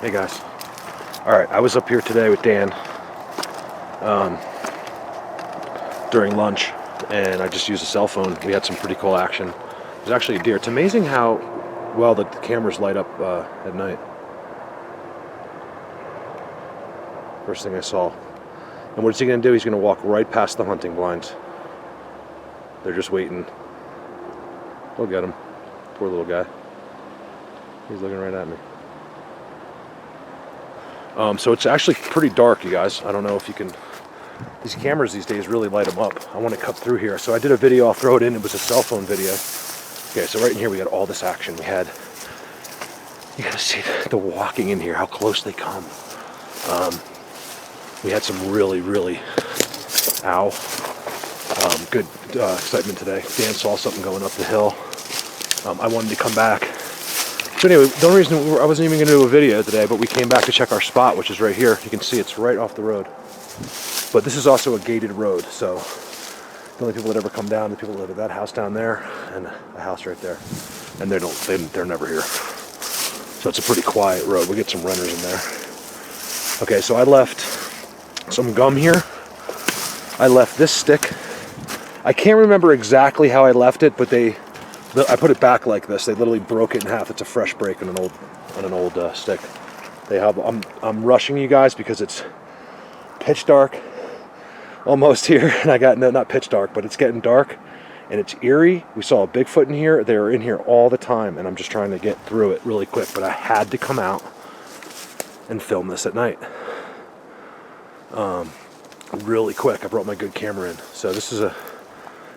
Hey guys. Alright, I was up here today with Dan during lunch, and I just used a cell phone. We had some pretty cool action. There's actually a deer. It's amazing how well the cameras light up at night. First thing I saw. And what's he going to do? He's going to walk right past the hunting blinds. They're just waiting. We'll get him. Poor little guy. He's looking right at me. So it's actually pretty dark, you guys. I don't know if you can... These cameras these days really light them up. I want to cut through here. So I did a video. I'll throw it in. It was a cell phone video. Okay, so right in here we got all this action. We had... You gotta see the walking in here, how close they come. We had some really good excitement today. Dan saw something going up the hill. I wanted to come back. So anyway, the only reason I wasn't even going to do a video today, but we came back to check our spot, which is right here. You can see it's right off the road. But this is also a gated road, so the only people that ever come down are the people that live at that house down there and the house right there. And they're never here. So it's a pretty quiet road. We'll get some runners in there. Okay, so I left some gum here. I left this stick. I can't remember exactly how I left it, but I put it back like this. They literally broke it in half. It's a fresh break on an old stick. I'm rushing you guys because it's pitch dark almost here, and I got not pitch dark, but it's getting dark and it's eerie. We saw a Bigfoot in here. They were in here all the time, and I'm just trying to get through it really quick. But I had to come out and film this at night. Really quick. I brought my good camera in. So this is a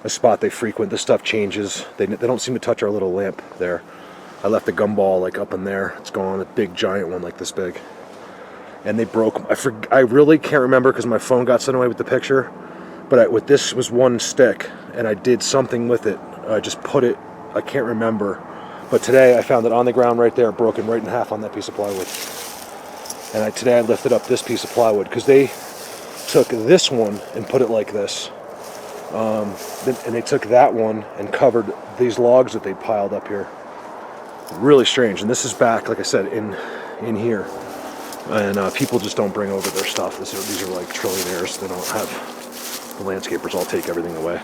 spot they frequent. This stuff changes. They don't seem to touch our little lamp there. I left the gumball like up in there. It's gone. A big giant one like this big. And they broke. I really can't remember because my phone got sent away with the picture. But with this was one stick, and I did something with it. I just put it. I can't remember. But today I found it on the ground right there, broken right in half on that piece of plywood. And today I lifted up this piece of plywood because they took this one and put it like this. And they took that one and covered these logs that they piled up here. Really strange. And this is back, like I said, in here. And people just don't bring over their stuff. These are like trillionaires. They don't have... The landscapers all take everything away.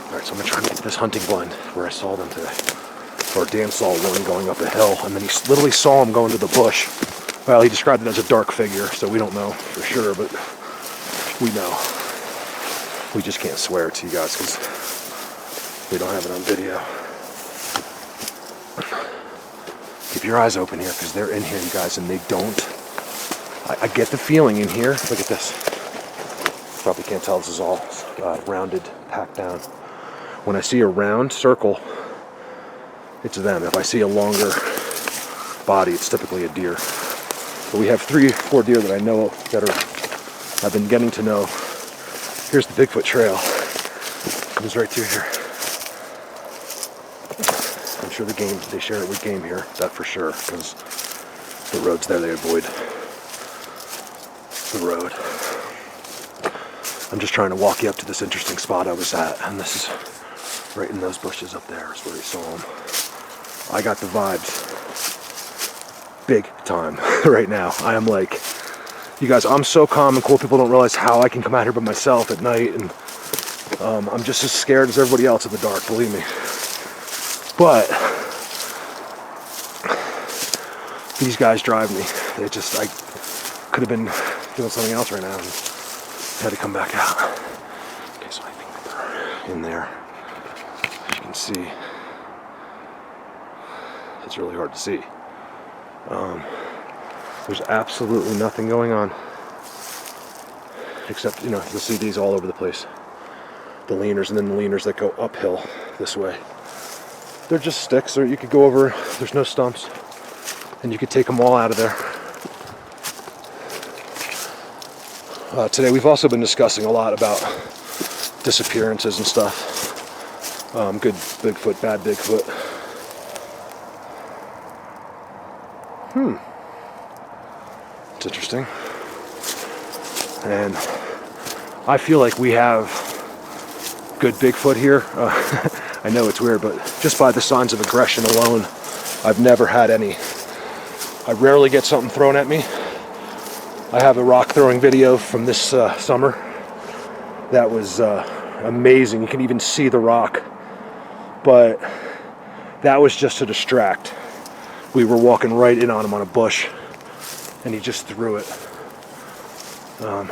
Alright, so I'm going to try and get to this hunting blind where I saw them today. Or Dan saw one going up a hill, and then he literally saw him go into the bush. Well, he described it as a dark figure, so we don't know for sure, but we know. We just can't swear it to you guys because we don't have it on video. Keep your eyes open here because they're in here, you guys, and they don't... I get the feeling in here. Look at this. Probably can't tell. This is all rounded, packed down. When I see a round circle, it's them. If I see a longer body, it's typically a deer. But we have 3 or 4 deer that I know that I've been getting to know. Here's the Bigfoot trail. Comes right through here. I'm sure they share it with game here, that for sure, because the road's there, they avoid the road. I'm just trying to walk you up to this interesting spot I was at, and this is right in those bushes up there is where he saw him. I got the vibes big time right now. I am like, you guys, I'm so calm and cool. People don't realize how I can come out here by myself at night, and I'm just as scared as everybody else in the dark, believe me. But these guys drive me. I could have been doing something else right now and had to come back out. Okay, so I think they're in there. As you can see, it's really hard to see. There's absolutely nothing going on. Except, you'll see these all over the place. The leaners, and then the leaners that go uphill this way. They're just sticks, or you could go over, there's no stumps, and you could take them all out of there. Today we've also been discussing a lot about disappearances and stuff. Good Bigfoot, bad Bigfoot. It's interesting. And I feel like we have good Bigfoot here. I know it's weird, but just by the signs of aggression alone, I've never had any I rarely get something thrown at me. I have a rock throwing video from this summer that was amazing. You can even see the rock, but that was just to distract. We were walking right in on him on a bush, and he just threw it. I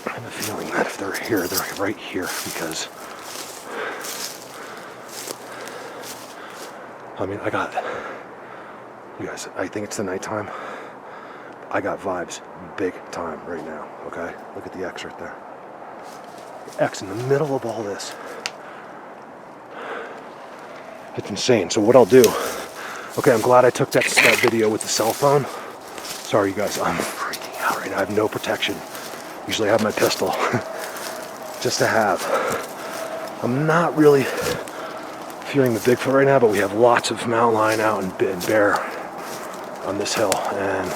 have a feeling that if they're here, they're right here, because I mean, you guys, I think it's the nighttime. I got vibes big time right now, okay? Look at the X right there. X in the middle of all this. It's insane. So what I'll do, okay, I'm glad I took that video with the cell phone. Sorry, you guys, I'm freaking out right now. I have no protection. Usually I have my pistol, just to have. I'm not really fearing the Bigfoot right now, but we have lots of mountain lion out and bear on this hill, and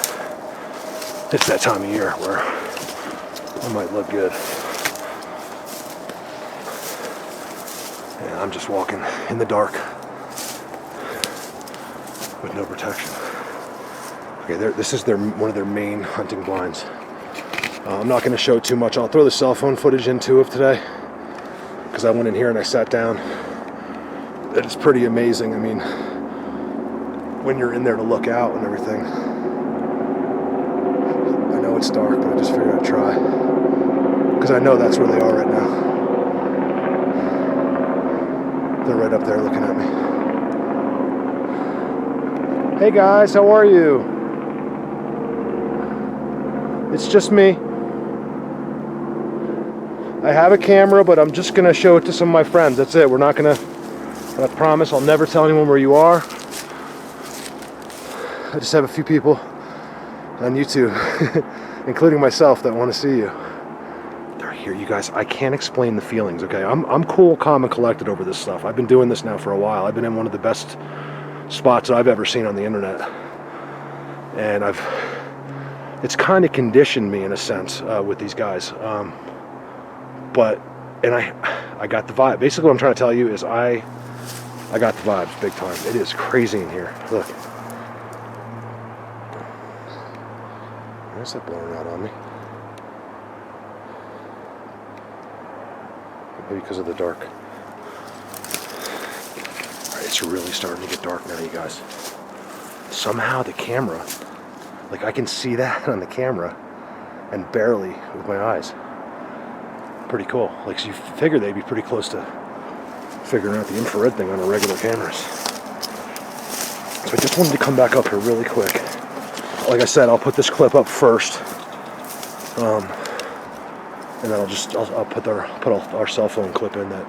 it's that time of year where I might look good. And I'm just walking in the dark with no protection. Okay, this is one of their main hunting blinds. I'm not going to show too much. I'll throw the cell phone footage into it today, because I went in here and I sat down. It is pretty amazing. I mean, when you're in there to look out and everything. I know it's dark, but I just figured I'd try, because I know that's where they are right now. They're right up there looking at me. Hey guys, how are you? It's just me. I have a camera, but I'm just gonna show it to some of my friends. That's it. We're not gonna, I promise I'll never tell anyone where you are. I just have a few people on YouTube, including myself, that want to see you. They're here, you guys. I can't explain the feelings, okay? I'm cool, calm, and collected over this stuff. I've been doing this now for a while. I've been in one of the best spots I've ever seen on the internet, and it's kind of conditioned me in a sense with these guys. But I got the vibe. Basically, what I'm trying to tell you is I got the vibes big time. It is crazy in here. Look. Where's that blowing out on me? Maybe because of the dark. Alright, it's really starting to get dark now, you guys. Somehow the camera, like I can see that on the camera, and barely with my eyes. Pretty cool. Like, so you figure they'd be pretty close to figuring out the infrared thing on a regular cameras. So I just wanted to come back up here really quick. Like I said, I'll put this clip up first, and then I'll put our cell phone clip in that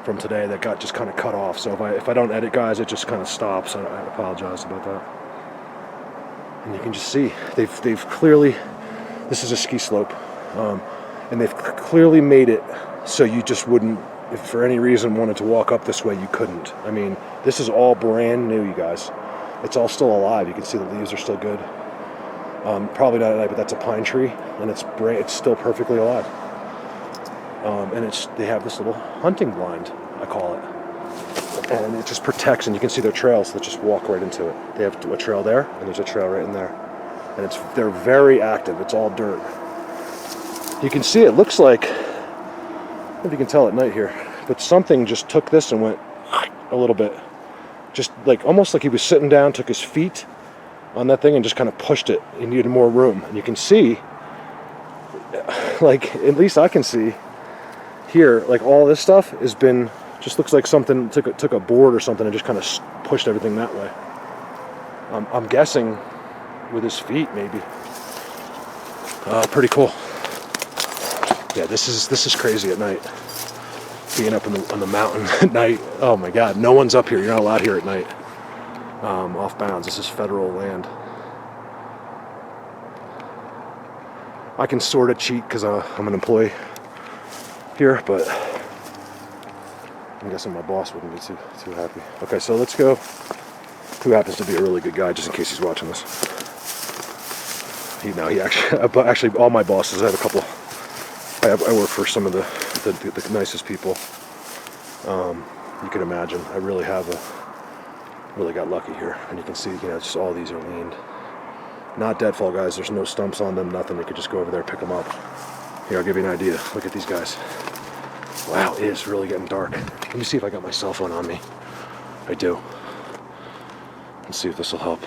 from today that got just kind of cut off. So if I don't edit, guys, it just kind of stops. I apologize about that. And you can just see they've clearly, this is a ski slope, and they've clearly made it so you just wouldn't, if for any reason wanted to walk up this way, you couldn't. I mean, this is all brand new, you guys. It's all still alive. You can see the leaves are still good. Probably not at night, but that's a pine tree, and it's still perfectly alive. And they have this little hunting blind, I call it, and it just protects. And you can see their trails that just walk right into it. They have a trail there, and there's a trail right in there, and they're very active. It's all dirt. You can see it looks like, I don't know if you can tell at night here, but something just took this and went a little bit. Just like, almost like he was sitting down, took his feet on that thing and just kind of pushed it. He needed more room. And you can see, like, at least I can see here, like all this stuff has been, just looks like something took a board or something and just kind of pushed everything that way. I'm guessing with his feet, maybe. Pretty cool. Yeah, this is crazy at night. Being up on the mountain at night. Oh my God, no one's up here. You're not allowed here at night. Off bounds. This is federal land. I can sort of cheat because I'm an employee here, but I'm guessing my boss wouldn't be too happy. Okay, so let's go. Who happens to be a really good guy, just in case he's watching this. He actually all my bosses. I have a couple. I work for some of the nicest people you can imagine. I really have Really got lucky here. And you can see, just all these are leaned. Not deadfall, guys. There's no stumps on them, nothing. You could just go over there, pick them up. Here, I'll give you an idea. Look at these guys. Wow, it is really getting dark. Let me see if I got my cell phone on me. I do. Let's see if this will help.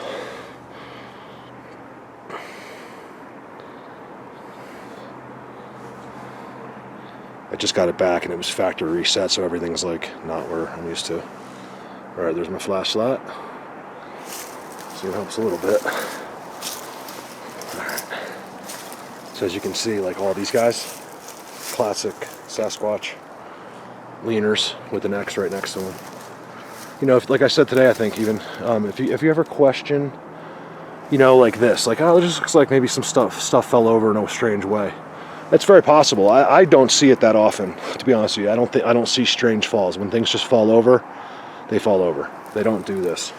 I just got it back and it was factory reset, so everything's like not where I'm used to. All right, there's my flashlight. See, it helps a little bit. All right. So as you can see, like all these guys, classic Sasquatch leaners with an X right next to them. Like I said today, I think even if you ever question, like this, like, oh, it just looks like maybe some stuff fell over in a strange way. That's very possible. I don't see it that often, to be honest with you. I don't see strange falls. When things just fall over, they fall over. They don't do this.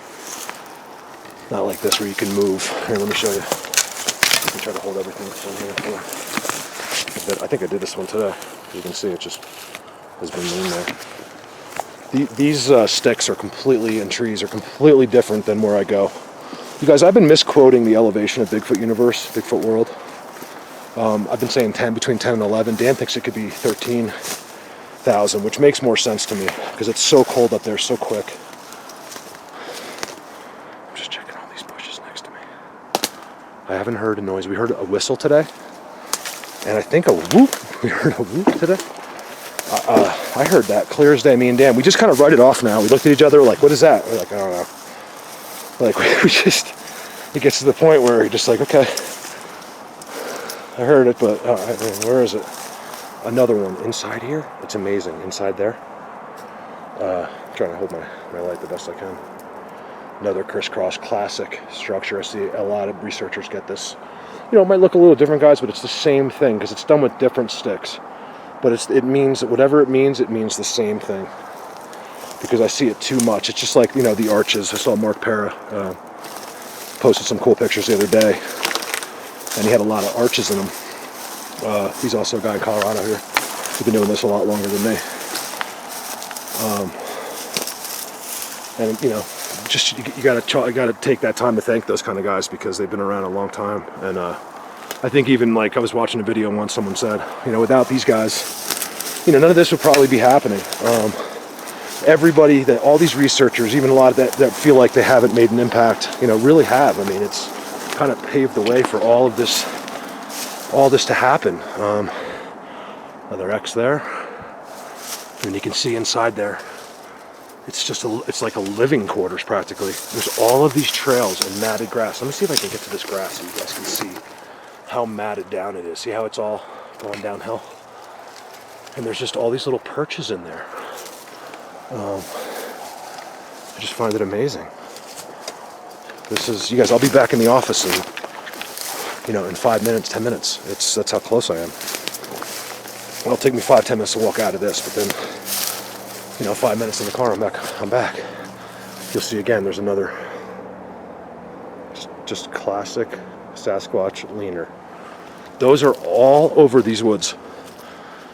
Not like this where you can move. Here, let me show you. You can try to hold everything from here. I think I did this one today. You can see it just has been lean there. These sticks are completely, and trees are completely different than where I go. You guys, I've been misquoting the elevation of Bigfoot universe, Bigfoot world. I've been saying between 10 and 11. Dan thinks it could be 13,000, which makes more sense to me because it's so cold up there so quick. I'm just checking all these bushes next to me. I haven't heard a noise. We heard a whistle today, and I think a whoop. We heard a whoop today. I heard that clear as day, me and Dan. We just kind of write it off now. We looked at each other like, what is that? We're like, I don't know. Like, it gets to the point where you're just like, okay, I heard it, but where is it? Another one inside here. It's amazing. Inside there. Trying to hold my light the best I can. Another crisscross classic structure. I see a lot of researchers get this. It might look a little different, guys, but it's the same thing because it's done with different sticks. But it means, whatever it means the same thing. Because I see it too much. It's just like, the arches. I saw Mark Para posted some cool pictures the other day. And he had a lot of arches in them. He's also a guy in Colorado here. He's been doing this a lot longer than me. And, just you gotta take that time to thank those kind of guys because they've been around a long time. And I think even like I was watching a video once, someone said, without these guys, none of this would probably be happening. Everybody, all these researchers, even a lot of that feel like they haven't made an impact, really have. I mean, it's kind of paved the way for all this to happen. Another X there, and you can see inside there. It's just it's like a living quarters practically. There's all of these trails and matted grass. Let me see if I can get to this grass so you guys can see how matted down it is. See how it's all going downhill? And there's just all these little perches in there. I just find it amazing. This is, you guys, I'll be back in the office in 5 minutes, 10 minutes. That's how close I am. Well, it'll take me 5-10 minutes to walk out of this, but then 5 minutes in the car, I'm back. You'll see again, there's another just classic Sasquatch leaner. Those are all over these woods,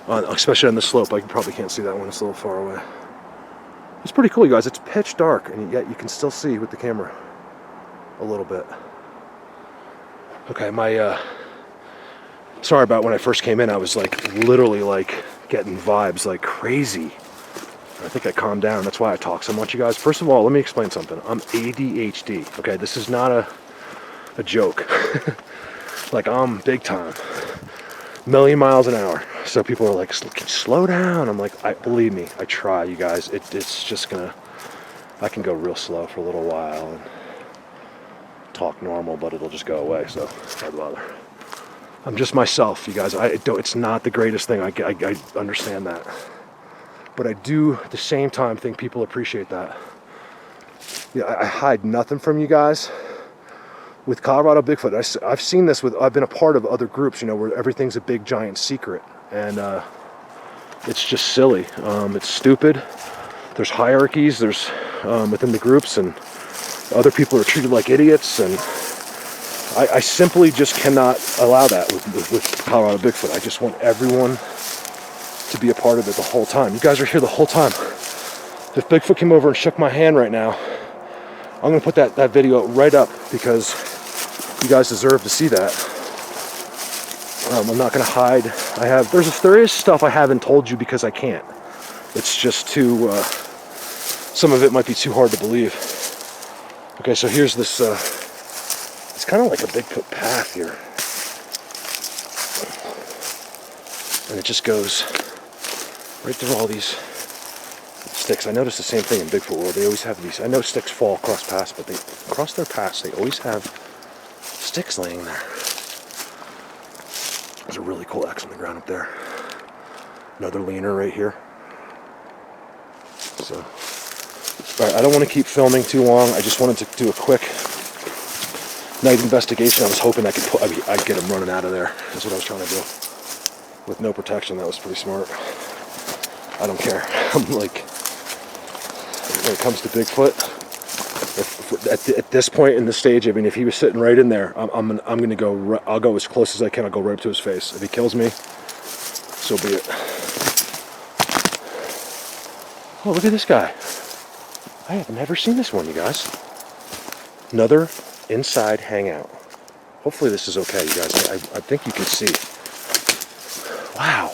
especially on the slope. I probably can't see that one, it's a little far away. It's pretty cool, you guys. It's pitch dark, and yet you can still see with the camera a little bit. Okay, sorry about when I first came in. I was literally getting vibes like crazy. I think I calmed down. That's why I talk so much, you guys. First of all, let me explain something. I'm ADHD. Okay, this is not a joke. I'm big time, million miles an hour. So people are like, slow down. I'm like, believe me, I try, you guys. It's just I can go real slow for a little while and talk normal, but it'll just go away. So I'd bother. I'm just myself, you guys. It's not the greatest thing. I understand that. But I do, at the same time, think people appreciate that. Yeah, I hide nothing from you guys. With Colorado Bigfoot, I've seen this I've been a part of other groups, where everything's a big giant secret. And it's just silly. It's stupid. There's hierarchies, there's within the groups, and other people are treated like idiots. And I simply just cannot allow that with Colorado Bigfoot. I just want everyone to be a part of it the whole time. You guys are here the whole time. If Bigfoot came over and shook my hand right now, I'm going to put that video right up because you guys deserve to see that. I'm not going to hide. There is stuff I haven't told you because I can't. It's just too, some of it might be too hard to believe. Okay, so here's this, it's kind of like a Bigfoot path here. And it just goes right through all these sticks. I noticed the same thing in Bigfoot world. They always have these, I know sticks fall across paths, but across their paths, they always have sticks laying there. There's a really cool X on the ground up there. Another leaner right here. So, all right, I don't want to keep filming too long. I just wanted to do a quick night investigation. I was hoping I'd get them running out of there. That's what I was trying to do. With no protection, that was pretty smart. I don't care. I'm like, when it comes to Bigfoot, at this point in the stage, I mean, if he was sitting right in there, I'm gonna go. I'll go as close as I can. I'll go right up to his face. If he kills me, so be it. Oh, look at this guy. I have never seen this one, you guys. Another inside hangout. Hopefully this is okay, you guys. I think you can see. Wow.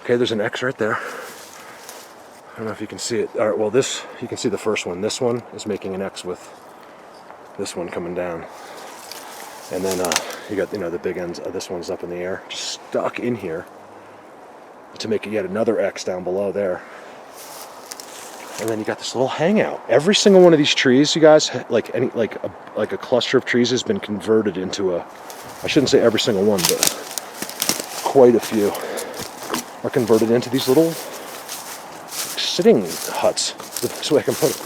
Okay, there's an X right there. I don't know if you can see it. All right, well, you can see the first one. This one is making an X with this one coming down. And then you got, the big ends. This one's up in the air, just stuck in here to make yet another X down below there. And then you got this little hangout. Every single one of these trees, you guys, like a cluster of trees has been converted into I shouldn't say every single one, but quite a few are converted into these little sitting huts. That's the best way I can put it.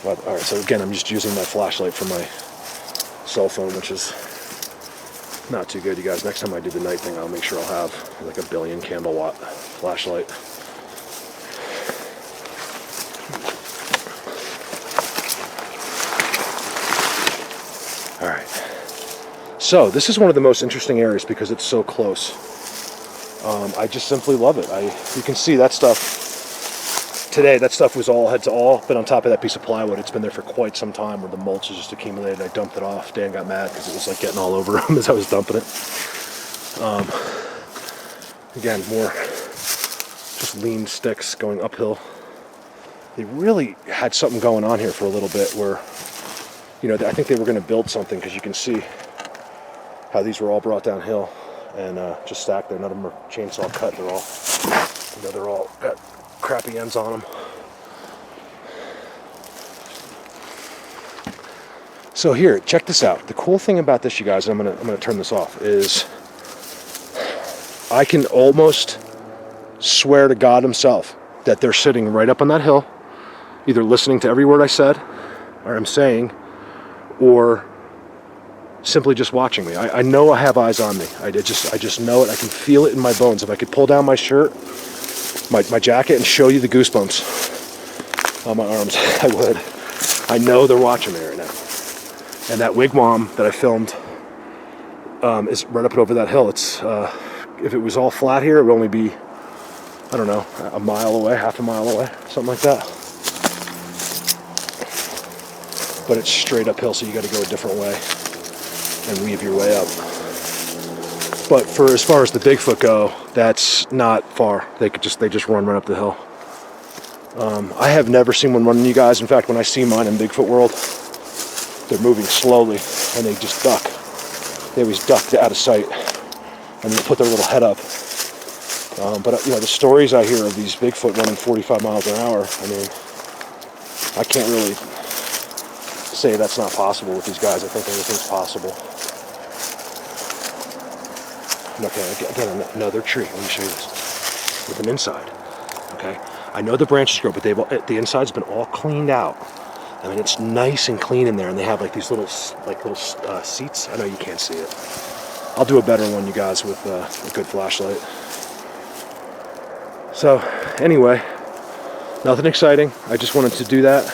Well, all right, so again, I'm just using my flashlight from my cell phone, which is not too good, you guys. Next time I do the night thing, I'll make sure I'll have like a 1 billion candle watt flashlight. All right. So this is one of the most interesting areas because it's so close. I just simply love it. You can see that stuff. Today, that stuff had all been on top of that piece of plywood. It's been there for quite some time where the mulch has just accumulated. I dumped it off. Dan got mad because it was like getting all over him as I was dumping it. Again, more just lean sticks going uphill. They really had something going on here for a little bit where, I think they were going to build something because you can see how these were all brought downhill and just stacked there. None of them are chainsaw cut. They're all got crappy ends on them. So here, check this out. The cool thing about this, you guys, and I'm gonna turn this off, is I can almost swear to God himself that they're sitting right up on that hill, either listening to every word I said or I'm saying, or simply just watching me. I know I have eyes on me. I just know it. I can feel it in my bones. If I could pull down my shirt, my jacket, and show you the goosebumps on my arms, I would. I know they're watching me right now. And that wigwam that I filmed is right up over that hill. It's if it was all flat here, it would only be, I don't know, a mile away, half a mile away, something like that. But it's straight uphill, so you got to go a different way and weave your way up. But for as far as the Bigfoot go, that's not far. They just run right up the hill. I have never seen one running, you guys. In fact, when I see mine in Bigfoot world, they're moving slowly and they just duck. They always duck out of sight and they put their little head up. But the stories I hear of these Bigfoot running 45 miles an hour, I mean, I can't really say that's not possible with these guys. I think anything's possible. Okay, again, another tree. Let me show you this. With an inside. Okay, I know the branches grow, but the inside's been all cleaned out. I mean, it's nice and clean in there, and they have like these little seats. I know you can't see it. I'll do a better one, you guys, with a good flashlight. So, anyway, nothing exciting. I just wanted to do that.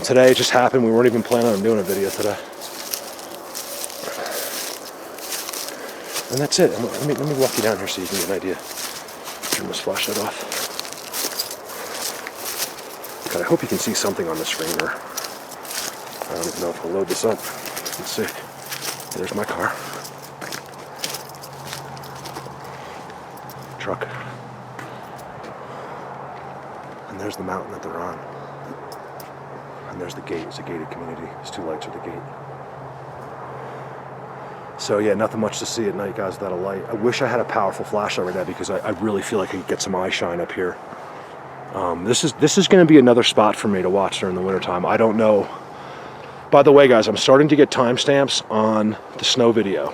Today it just happened. We weren't even planning on doing a video today. And that's it. Let me walk you down here so you can get an idea. Turn this flashlight off. God, I hope you can see something on the screen, or I don't even know if I'll load this up. Let's see. There's my car. Truck. And there's the mountain that they're on. And there's the gate. It's a gated community. There's 2 lights at the gate. So yeah, nothing much to see at night, guys, without a light. I wish I had a powerful flashlight right now, because I really feel like I could get some eye shine up here. This is going to be another spot for me to watch during the wintertime. I don't know. By the way, guys, I'm starting to get timestamps on the snow video,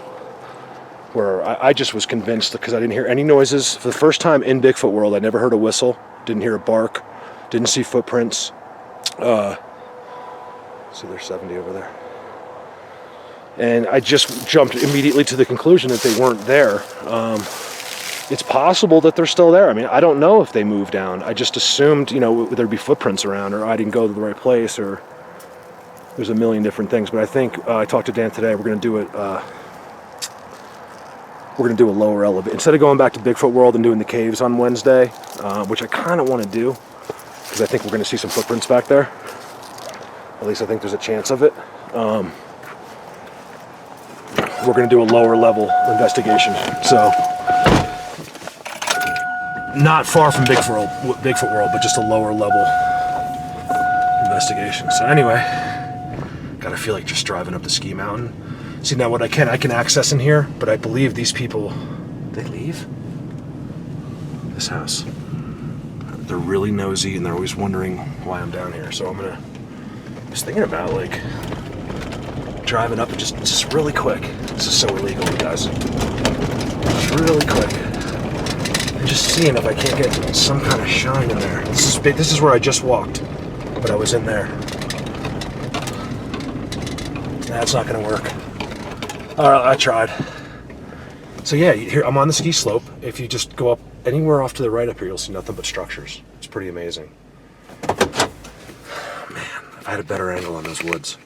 where I just was convinced, because I didn't hear any noises. For the first time in Bigfoot world, I never heard a whistle, didn't hear a bark, didn't see footprints. See, there's 70 over there. And I just jumped immediately to the conclusion that they weren't there. It's possible that they're still there. I mean, I don't know if they moved down. I just assumed, you know, there'd be footprints around, or I didn't go to the right place, or there's a million different things. But I think I talked to Dan today. We're going to do it. We're going to do a lower elevation instead of going back to Bigfoot world and doing the caves on Wednesday, which I kind of want to do, because I think we're going to see some footprints back there. At least I think there's a chance of it. We're going to do a lower level investigation. So, not far from Bigfoot world, but just a lower level investigation. So anyway, gotta feel like just driving up the ski mountain. See, now what I can access in here, but I believe these people, they leave this house. They're really nosy, and they're always wondering why I'm down here. So I was thinking about like driving up and just really quick. This is so illegal, guys. Just really quick. And just seeing if I can't get some kind of shine in there. This is where I just walked, but I was in there. That's not gonna work. Alright, I tried. So yeah, here I'm on the ski slope. If you just go up anywhere off to the right up here, you'll see nothing but structures. It's pretty amazing. Man, if I had a better angle on those woods.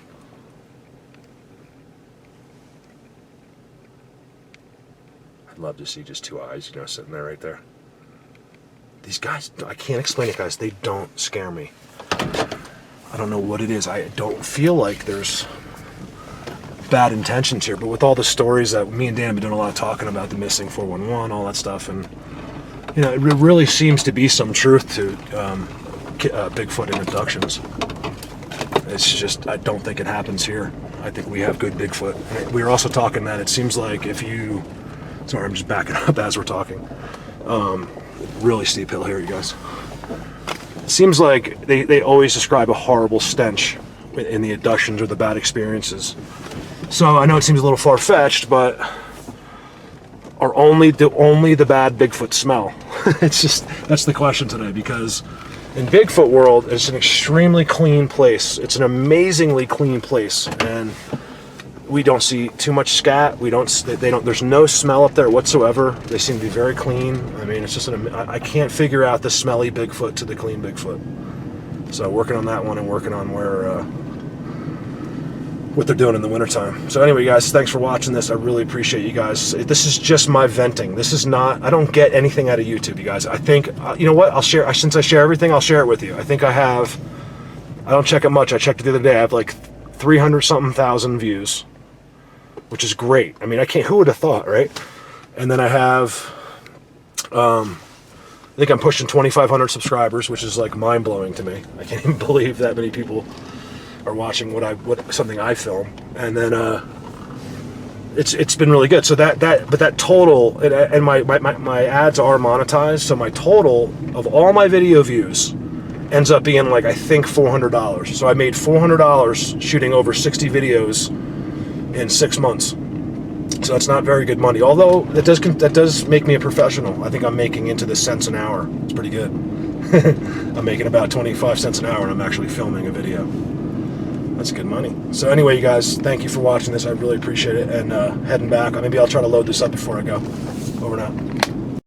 I'd love to see just 2 eyes, you know, sitting there right there. These guys, I can't explain it, guys. They don't scare me. I don't know what it is. I don't feel like there's bad intentions here, but with all the stories that me and Dan have been doing a lot of talking about, the missing 411, all that stuff, and you know, it really seems to be some truth to Bigfoot and abductions. It's just, I don't think it happens here. I think we have good Bigfoot. And we were also talking that it seems like if you, sorry, I'm just backing up as we're talking. Really steep hill here, you guys. It seems like they always describe a horrible stench in the abductions or the bad experiences. So I know it seems a little far-fetched, but are only the bad Bigfoot smell? It's just, that's the question today, because in Bigfoot world, it's an extremely clean place. It's an amazingly clean place, and we don't see too much scat. There's no smell up there whatsoever. They seem to be very clean. I mean, it's just I can't figure out the smelly Bigfoot to the clean Bigfoot. So working on that one and working on what they're doing in the wintertime. So anyway, guys, thanks for watching this. I really appreciate you guys. This is just my venting. This is not, I don't get anything out of YouTube, you guys. I think, you know what, since I share everything, I'll share it with you. I think I don't check it much. I checked it the other day. I have like 300-something thousand views, which is great. I mean, who would have thought, right? And then I have, I think I'm pushing 2,500 subscribers, which is like mind-blowing to me. I can't even believe that many people are watching something I film. And then it's been really good. So that total, and my ads are monetized, so my total of all my video views ends up being like, I think $400. So I made $400 shooting over 60 videos in 6 months. So that's not very good money, although that does make me a professional. I think I'm making into the cents an hour. It's pretty good. I'm making about 25 cents an hour, and I'm actually filming a video. That's good money. So anyway, you guys, thank you for watching this. I really appreciate it. And heading back, maybe I'll try to load this up before I go. Over and out.